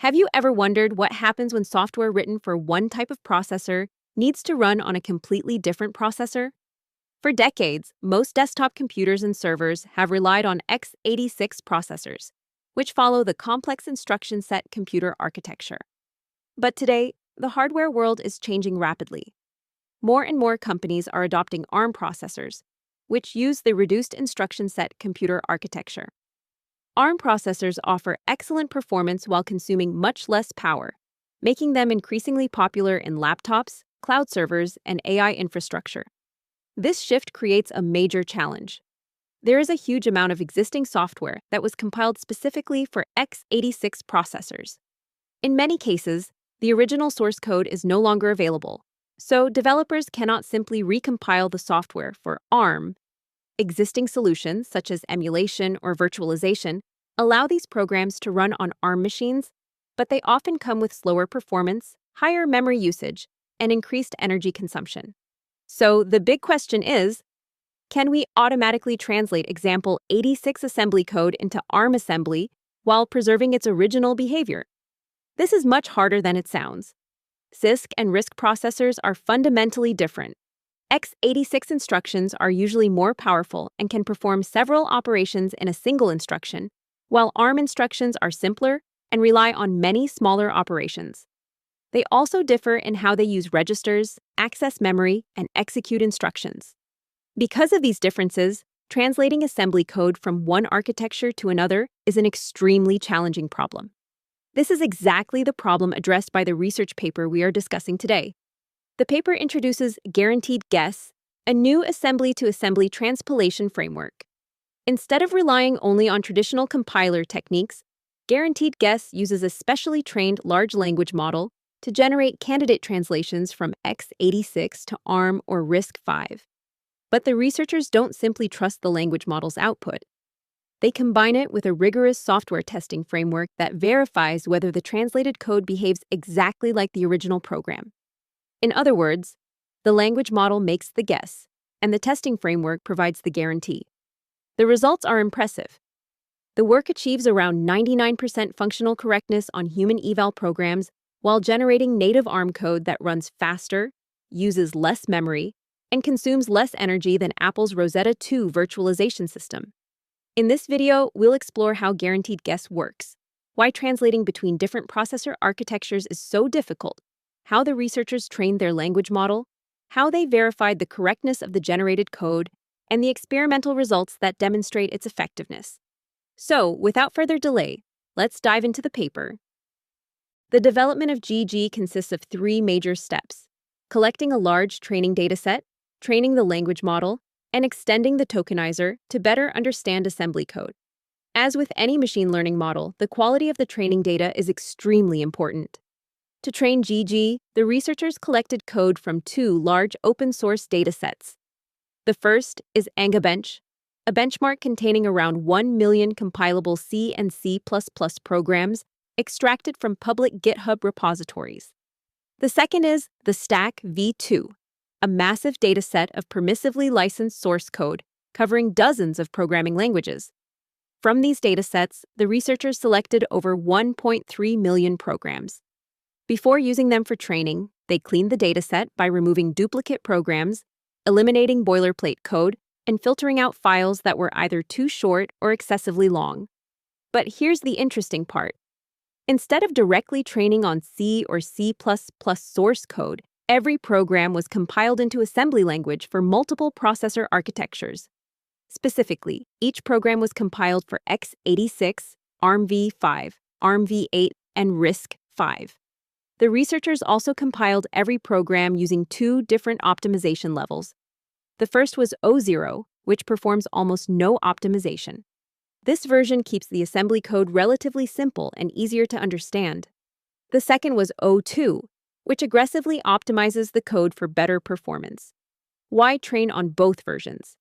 Have you ever wondered what happens when software written for one type of processor needs to run on a completely different processor? For decades, most desktop computers and servers have relied on x86 processors, which follow the complex instruction set computer architecture. But today, the hardware world is changing rapidly. More and more companies are adopting ARM processors, which use the reduced instruction set computer architecture. ARM processors offer excellent performance while consuming much less power, making them increasingly popular in laptops, cloud servers, and AI infrastructure. This shift creates a major challenge. There is a huge amount of existing software that was compiled specifically for x86 processors. In many cases, the original source code is no longer available, so developers cannot simply recompile the software for ARM. Existing solutions, such as emulation or virtualization, allow these programs to run on ARM machines, but they often come with slower performance, higher memory usage, and increased energy consumption. So the big question is, can we automatically translate example 86 assembly code into ARM assembly while preserving its original behavior? This is much harder than it sounds. CISC and RISC processors are fundamentally different. x86 instructions are usually more powerful and can perform several operations in a single instruction, while ARM instructions are simpler and rely on many smaller operations. They also differ in how they use registers, access memory, and execute instructions. Because of these differences, translating assembly code from one architecture to another is an extremely challenging problem. This is exactly the problem addressed by the research paper we are discussing today. The paper introduces Guaranteed Guess, a new assembly-to-assembly transpilation framework. Instead of relying only on traditional compiler techniques, Guaranteed Guess uses a specially trained large language model to generate candidate translations from x86 to ARM or RISC-V. But the researchers don't simply trust the language model's output. They combine it with a rigorous software testing framework that verifies whether the translated code behaves exactly like the original program. In other words, the language model makes the guess, and the testing framework provides the guarantee. The results are impressive. The work achieves around 99% functional correctness on human eval programs while generating native ARM code that runs faster, uses less memory, and consumes less energy than Apple's Rosetta 2 virtualization system. In this video, we'll explore how Guaranteed Guess works, why translating between different processor architectures is so difficult, how the researchers trained their language model, how they verified the correctness of the generated code, and the experimental results that demonstrate its effectiveness. So, without further delay, let's dive into the paper. The development of GG consists of three major steps: collecting a large training dataset, training the language model, and extending the tokenizer to better understand assembly code. As with any machine learning model, the quality of the training data is extremely important. To train GG, the researchers collected code from two large open-source datasets. The first is AngaBench, a benchmark containing around 1 million compilable C and C++ programs extracted from public GitHub repositories. The second is the Stack v2, a massive dataset of permissively licensed source code covering dozens of programming languages. From these datasets, the researchers selected over 1.3 million programs. Before using them for training, they cleaned the dataset by removing duplicate programs, eliminating boilerplate code, and filtering out files that were either too short or excessively long. But here's the interesting part. Instead of directly training on C or C++ source code, every program was compiled into assembly language for multiple processor architectures. Specifically, each program was compiled for x86, ARMv5, ARMv8, and RISC-V. The researchers also compiled every program using two different optimization levels. The first was O0, which performs almost no optimization. This version keeps the assembly code relatively simple and easier to understand. The second was O2, which aggressively optimizes the code for better performance. Why train on both versions?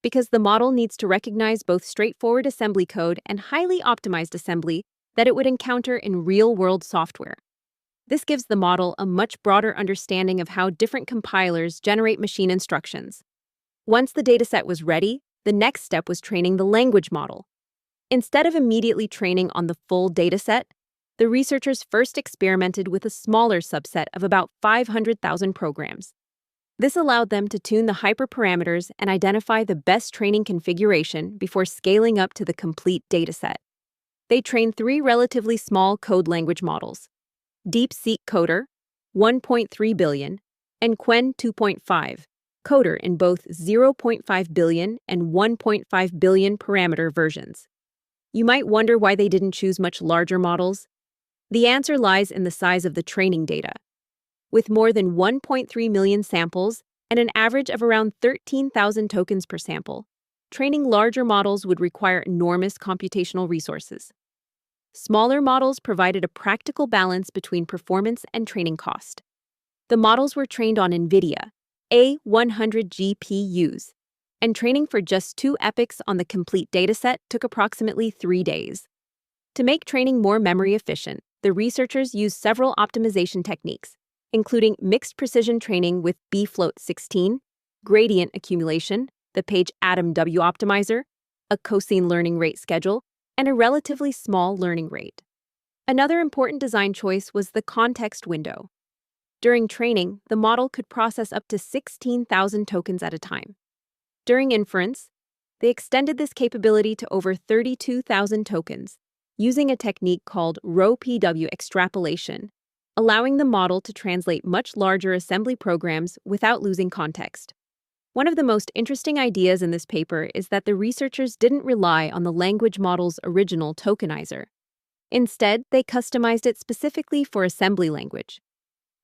Because the model needs to recognize both straightforward assembly code and highly optimized assembly that it would encounter in real-world software. This gives the model a much broader understanding of how different compilers generate machine instructions. Once the dataset was ready, the next step was training the language model. Instead of immediately training on the full dataset, the researchers first experimented with a smaller subset of about 500,000 programs. This allowed them to tune the hyperparameters and identify the best training configuration before scaling up to the complete dataset. They trained 3 relatively small code language models: DeepSeek Coder, 1.3 billion, and Qwen 2.5, Coder in both 0.5 billion and 1.5 billion parameter versions. You might wonder why they didn't choose much larger models. The answer lies in the size of the training data. With more than 1.3 million samples and an average of around 13,000 tokens per sample, training larger models would require enormous computational resources. Smaller models provided a practical balance between performance and training cost. The models were trained on NVIDIA A100 GPUs, and training for just 2 epochs on the complete dataset took approximately 3 days. To make training more memory efficient, the researchers used several optimization techniques, including mixed precision training with bfloat16, gradient accumulation, the page Atom W optimizer, a cosine learning rate schedule, and a relatively small learning rate. Another important design choice was the context window. During training, the model could process up to 16,000 tokens at a time. During inference, they extended this capability to over 32,000 tokens, using a technique called ρPW extrapolation, allowing the model to translate much larger assembly programs without losing context. One of the most interesting ideas in this paper is that the researchers didn't rely on the language model's original tokenizer. Instead, they customized it specifically for assembly language.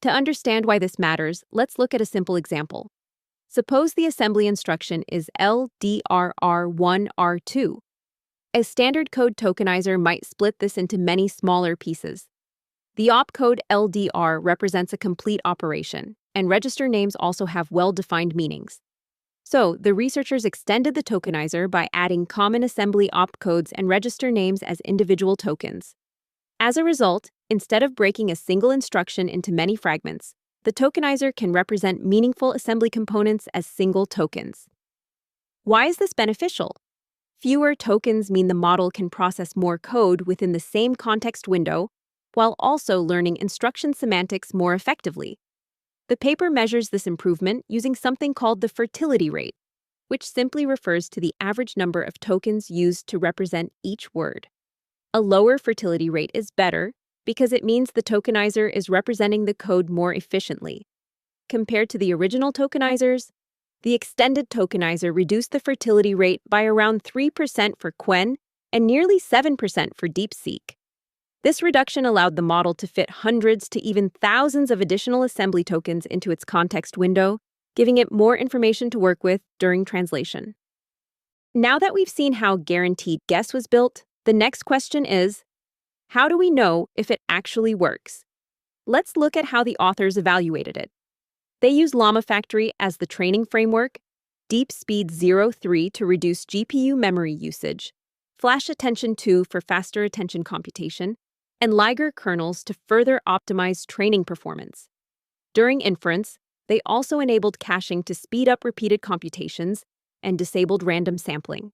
To understand why this matters, let's look at a simple example. Suppose the assembly instruction is LDRR1R2. A standard code tokenizer might split this into many smaller pieces. The opcode LDR represents a complete operation, and register names also have well-defined meanings. So, the researchers extended the tokenizer by adding common assembly opcodes and register names as individual tokens. As a result, instead of breaking a single instruction into many fragments, the tokenizer can represent meaningful assembly components as single tokens. Why is this beneficial? Fewer tokens mean the model can process more code within the same context window, while also learning instruction semantics more effectively. The paper measures this improvement using something called the fertility rate, which simply refers to the average number of tokens used to represent each word. A lower fertility rate is better because it means the tokenizer is representing the code more efficiently. Compared to the original tokenizers, the extended tokenizer reduced the fertility rate by around 3% for Qwen and nearly 7% for DeepSeek. This reduction allowed the model to fit hundreds to even thousands of additional assembly tokens into its context window, giving it more information to work with during translation. Now that we've seen how guaranteed guess was built, the next question is, how do we know if it actually works? Let's look at how the authors evaluated it. They used Llama Factory as the training framework, DeepSpeed 03 to reduce GPU memory usage, Flash Attention 2 for faster attention computation, and Liger kernels to further optimize training performance. During inference, they also enabled caching to speed up repeated computations and disabled random sampling.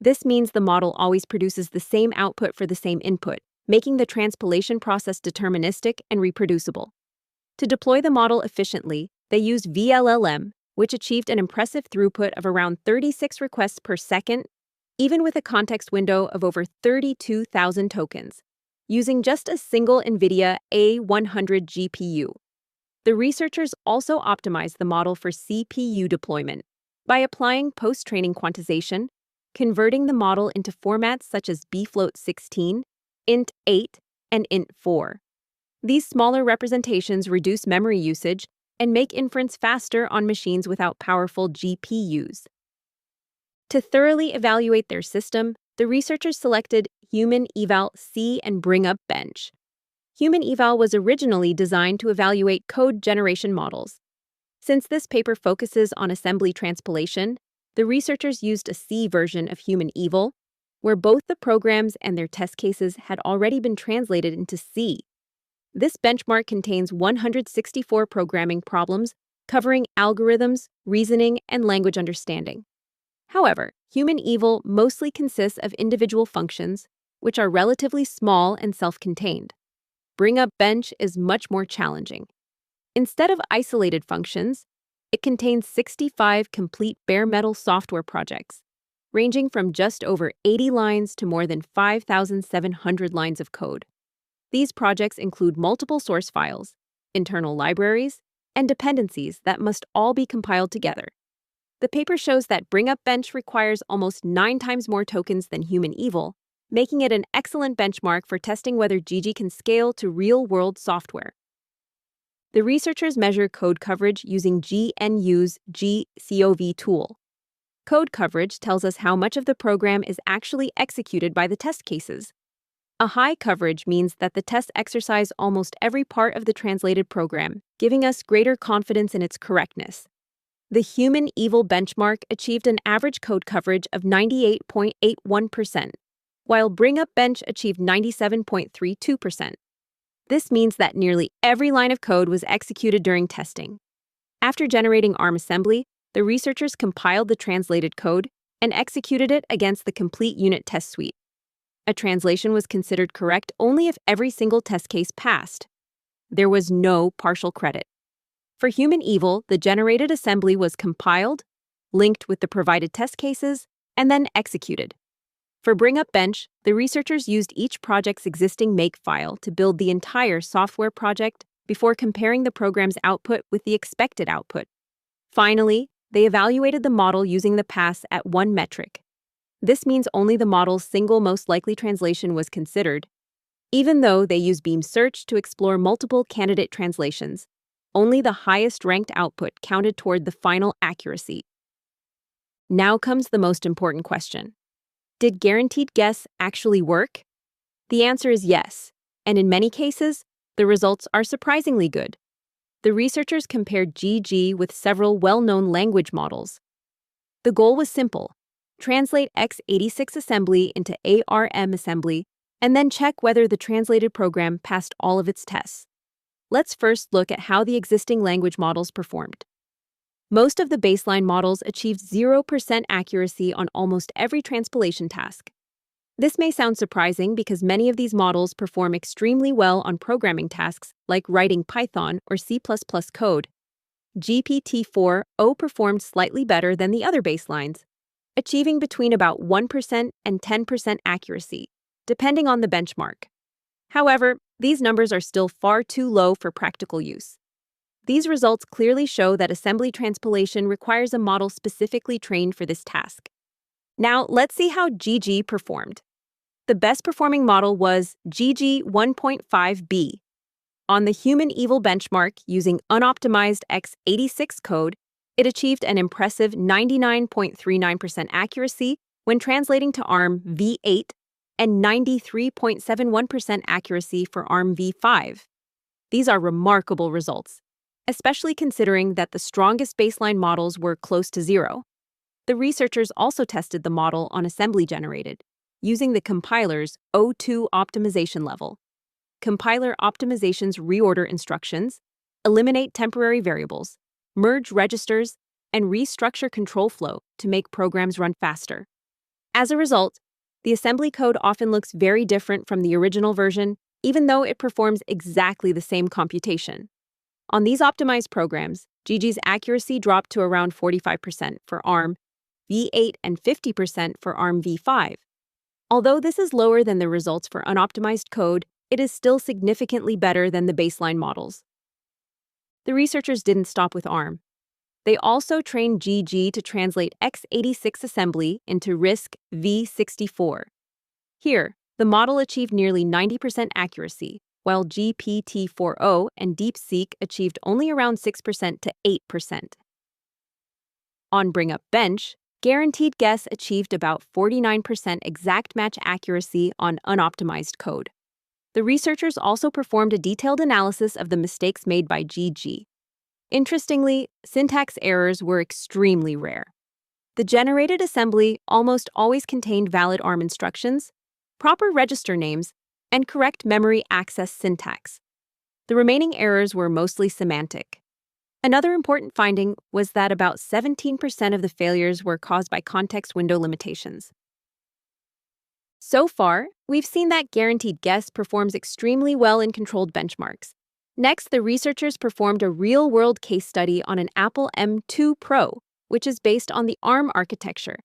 This means the model always produces the same output for the same input, making the transpilation process deterministic and reproducible. To deploy the model efficiently, they used VLLM, which achieved an impressive throughput of around 36 requests per second, even with a context window of over 32,000 tokens, using just a single NVIDIA A100 GPU. The researchers also optimized the model for CPU deployment by applying post-training quantization, converting the model into formats such as bfloat16, int8, and int4. These smaller representations reduce memory usage and make inference faster on machines without powerful GPUs. To thoroughly evaluate their system, the researchers selected Human Eval C and Bring Up Bench. Human Eval was originally designed to evaluate code generation models. Since this paper focuses on assembly transpilation, the researchers used a C version of Human Eval, where both the programs and their test cases had already been translated into C. This benchmark contains 164 programming problems covering algorithms, reasoning, and language understanding. However, Human Eval mostly consists of individual functions, which are relatively small and self-contained. Bring Up Bench is much more challenging. Instead of isolated functions, it contains 65 complete bare metal software projects, ranging from just over 80 lines to more than 5,700 lines of code. These projects include multiple source files, internal libraries, and dependencies that must all be compiled together. The paper shows that Bring Up Bench requires almost 9 times more tokens than Human Evil, making it an excellent benchmark for testing whether GG can scale to real-world software. The researchers measure code coverage using GNU's GCOV tool. Code coverage tells us how much of the program is actually executed by the test cases. A high coverage means that the tests exercise almost every part of the translated program, giving us greater confidence in its correctness. The Human Evil benchmark achieved an average code coverage of 98.81%, while Bring Up Bench achieved 97.32%. This means that nearly every line of code was executed during testing. After generating ARM assembly, the researchers compiled the translated code and executed it against the complete unit test suite. A translation was considered correct only if every single test case passed. There was no partial credit. For Human Evil, the generated assembly was compiled, linked with the provided test cases, and then executed. For Bring Up Bench, the researchers used each project's existing makefile to build the entire software project before comparing the program's output with the expected output. Finally, they evaluated the model using the pass at one metric. This means only the model's single most likely translation was considered. Even though they use Beam Search to explore multiple candidate translations, only the highest ranked output counted toward the final accuracy. Now comes the most important question. Did guaranteed guess actually work? The answer is yes, and in many cases, the results are surprisingly good. The researchers compared GG with several well-known language models. The goal was simple: translate x86 assembly into ARM assembly, and then check whether the translated program passed all of its tests. Let's first look at how the existing language models performed. Most of the baseline models achieved 0% accuracy on almost every transpilation task. This may sound surprising because many of these models perform extremely well on programming tasks like writing Python or C++ code. GPT-4o performed slightly better than the other baselines, achieving between about 1% and 10% accuracy, depending on the benchmark. However, these numbers are still far too low for practical use. These results clearly show that assembly transpilation requires a model specifically trained for this task. Now, let's see how GG performed. The best performing model was GG 1.5b. On the Human Evil benchmark using unoptimized x86 code, it achieved an impressive 99.39% accuracy when translating to ARM v8 and 93.71% accuracy for ARM v5. These are remarkable results, especially considering that the strongest baseline models were close to zero. The researchers also tested the model on assembly generated, using the compiler's O2 optimization level. Compiler optimizations reorder instructions, eliminate temporary variables, merge registers, and restructure control flow to make programs run faster. As a result, the assembly code often looks very different from the original version, even though it performs exactly the same computation. On these optimized programs, GG's accuracy dropped to around 45% for ARM v8 and 50% for ARM v5. Although this is lower than the results for unoptimized code, it is still significantly better than the baseline models. The researchers didn't stop with ARM. They also trained GG to translate x86 assembly into RISC v64. Here, the model achieved nearly 90% accuracy, while GPT-4o and DeepSeek achieved only around 6% to 8%. On Bring Up Bench, guaranteed guess achieved about 49% exact match accuracy on unoptimized code. The researchers also performed a detailed analysis of the mistakes made by GG. Interestingly, syntax errors were extremely rare. The generated assembly almost always contained valid ARM instructions, proper register names, and correct memory access syntax. The remaining errors were mostly semantic. Another important finding was that about 17% of the failures were caused by context window limitations. So far, We've seen that guaranteed guess performs extremely well in controlled benchmarks. Next, the researchers performed a real-world case study on an Apple M2 Pro, which is based on the ARM architecture.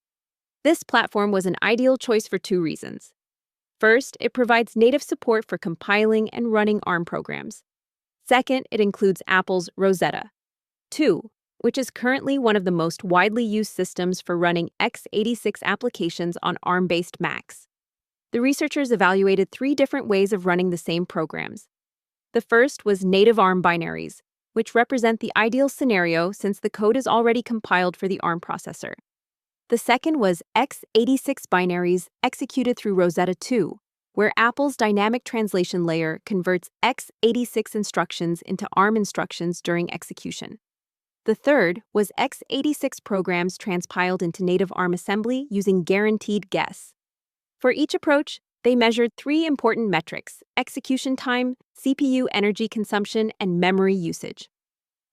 This platform was an ideal choice for two reasons. First, it provides native support for compiling and running ARM programs. Second, it includes Apple's Rosetta 2, which is currently one of the most widely used systems for running x86 applications on ARM-based Macs. The researchers evaluated 3 different ways of running the same programs. The first was native ARM binaries, which represent the ideal scenario since the code is already compiled for the ARM processor. The second was x86 binaries executed through Rosetta 2, where Apple's dynamic translation layer converts x86 instructions into ARM instructions during execution. The third was x86 programs transpiled into native ARM assembly using guaranteed guess. For each approach, they measured 3 important metrics: execution time, CPU energy consumption, and memory usage.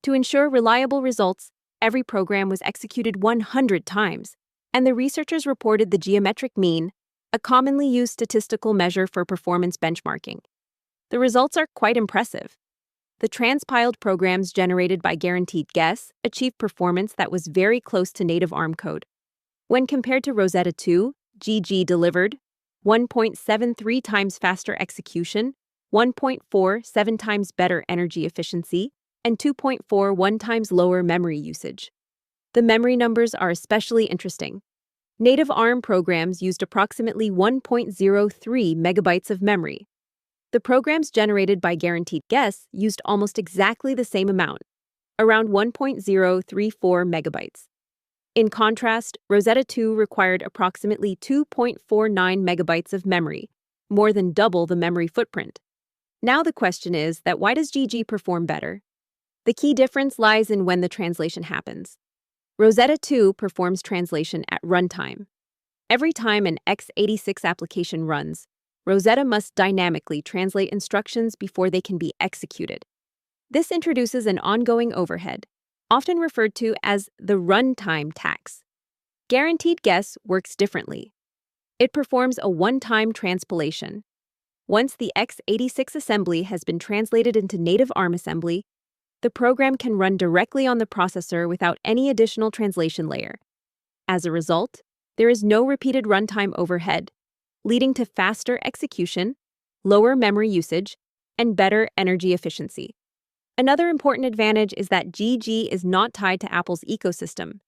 To ensure reliable results, every program was executed 100 times, and the researchers reported the geometric mean, a commonly used statistical measure for performance benchmarking. The results are quite impressive. The transpiled programs generated by guaranteed guess achieved performance that was very close to native ARM code. When compared to Rosetta 2, GG delivered 1.73 times faster execution, 1.47 times better energy efficiency, and 2.41 times lower memory usage. The memory numbers are especially interesting. Native ARM programs used approximately 1.03 megabytes of memory. The programs generated by guaranteed guess used almost exactly the same amount, around 1.034 megabytes. In contrast, Rosetta 2 required approximately 2.49 megabytes of memory, more than double the memory footprint. Now the question is that why does GG perform better? The key difference lies in when the translation happens. Rosetta 2 performs translation at runtime. Every time an x86 application runs, Rosetta must dynamically translate instructions before they can be executed. This introduces an ongoing overhead, often referred to as the runtime tax. Guaranteed guess works differently. It performs a one-time transpilation. Once the x86 assembly has been translated into native ARM assembly, the program can run directly on the processor without any additional translation layer. As a result, there is no repeated runtime overhead, leading to faster execution, lower memory usage, and better energy efficiency. Another important advantage is that GG is not tied to Apple's ecosystem.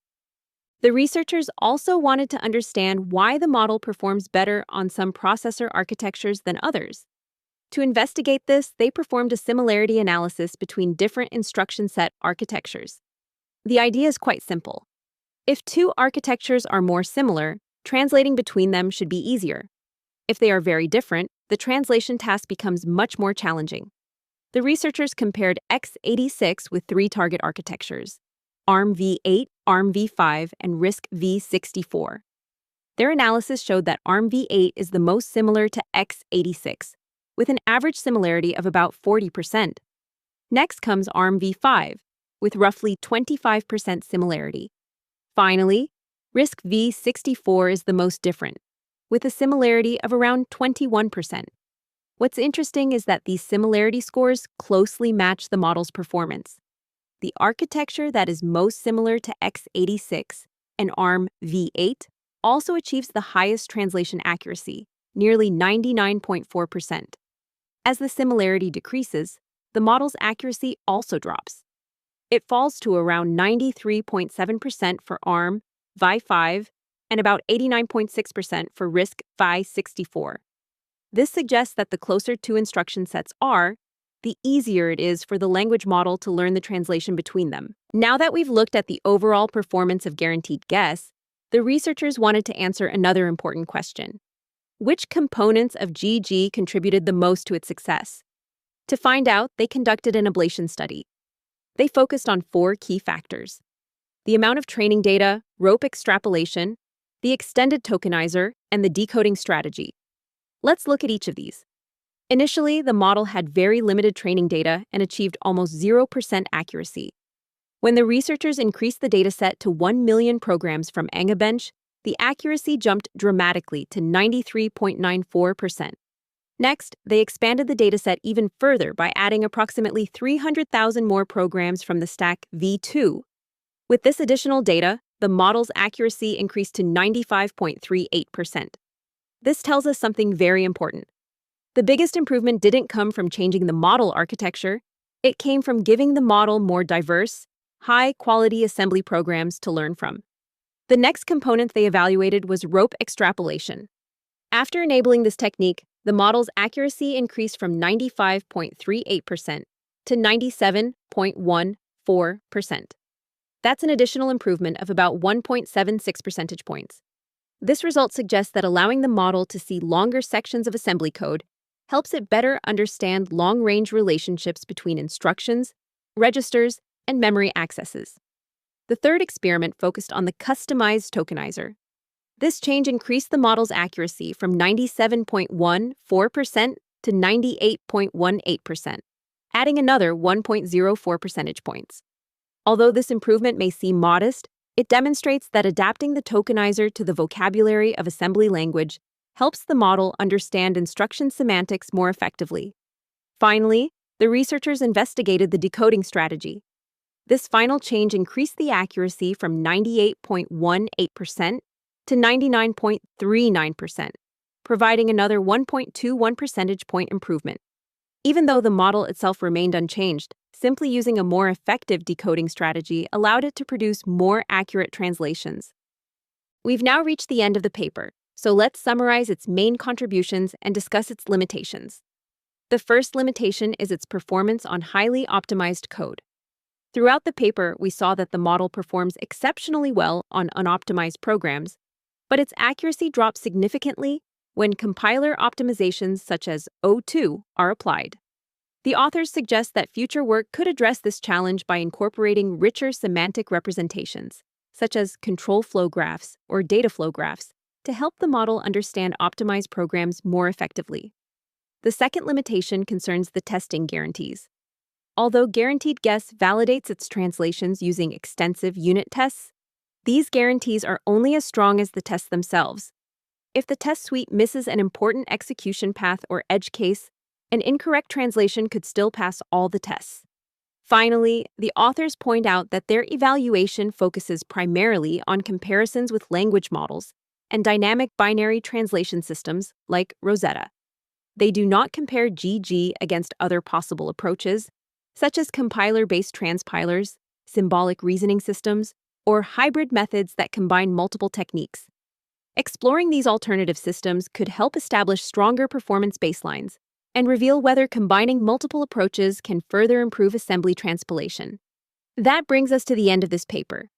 The researchers also wanted to understand why the model performs better on some processor architectures than others. To investigate this, they performed a similarity analysis between different instruction set architectures. The idea is quite simple. If 2 architectures are more similar, translating between them should be easier. If they are very different, the translation task becomes much more challenging. The researchers compared x86 with 3 target architectures: ARM v8, ARM v5, and RISC v64. Their analysis showed that ARM v8 is the most similar to x86, with an average similarity of about 40%. Next comes ARM v5, with roughly 25% similarity. Finally, RISC v64 is the most different, with a similarity of around 21%. What's interesting is that these similarity scores closely match the model's performance. The architecture that is most similar to x86 and ARM v8 also achieves the highest translation accuracy, nearly 99.4%. As the similarity decreases, the model's accuracy also drops. It falls to around 93.7% for ARM v5 and about 89.6% for RISC v64. This suggests that the closer 2 instruction sets are, the easier it is for the language model to learn the translation between them. Now that we've looked at the overall performance of guaranteed guess, the researchers wanted to answer another important question. Which components of GG contributed the most to its success? To find out, they conducted an ablation study. They focused on 4 key factors: the amount of training data, rope extrapolation, the extended tokenizer, and the decoding strategy. Let's look at each of these. Initially, the model had very limited training data and achieved almost 0% accuracy. When the researchers increased the dataset to 1 million programs from AngaBench, the accuracy jumped dramatically to 93.94%. Next, they expanded the dataset even further by adding approximately 300,000 more programs from the stack V2. With this additional data, the model's accuracy increased to 95.38%. This tells us something very important. The biggest improvement didn't come from changing the model architecture. It came from giving the model more diverse, high-quality assembly programs to learn from. The next component they evaluated was rope extrapolation. After enabling this technique, the model's accuracy increased from 95.38% to 97.14%. That's an additional improvement of about 1.76 percentage points. This result suggests that allowing the model to see longer sections of assembly code helps it better understand long-range relationships between instructions, registers, and memory accesses. The third experiment focused on the customized tokenizer. This change increased the model's accuracy from 97.14% to 98.18%, adding another 1.04 percentage points. Although this improvement may seem modest, it demonstrates that adapting the tokenizer to the vocabulary of assembly language helps the model understand instruction semantics more effectively. Finally, the researchers investigated the decoding strategy. This final change increased the accuracy from 98.18% to 99.39%, providing another 1.21 percentage point improvement. Even though the model itself remained unchanged, simply using a more effective decoding strategy allowed it to produce more accurate translations. We've now reached the end of the paper, so let's summarize its main contributions and discuss its limitations. The first limitation is its performance on highly optimized code. Throughout the paper, we saw that the model performs exceptionally well on unoptimized programs, but its accuracy drops significantly when compiler optimizations such as O2 are applied. The authors suggest that future work could address this challenge by incorporating richer semantic representations, such as control flow graphs or data flow graphs, to help the model understand optimized programs more effectively. The second limitation concerns the testing guarantees. Although Guaranteed Guess validates its translations using extensive unit tests, these guarantees are only as strong as the tests themselves. If the test suite misses an important execution path or edge case, an incorrect translation could still pass all the tests. Finally, the authors point out that their evaluation focuses primarily on comparisons with language models and dynamic binary translation systems like Rosetta. They do not compare GG against other possible approaches, such as compiler-based transpilers, symbolic reasoning systems, or hybrid methods that combine multiple techniques. Exploring these alternative systems could help establish stronger performance baselines and reveal whether combining multiple approaches can further improve assembly transpilation. That brings us to the end of this paper.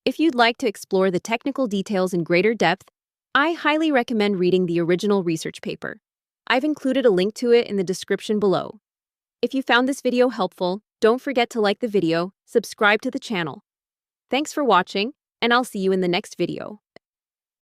If you'd like to explore the technical details in greater depth, I highly recommend reading the original research paper. I've included a link to it in the description below. If you found this video helpful, don't forget to like the video, subscribe to the channel. Thanks for watching, and I'll see you in the next video.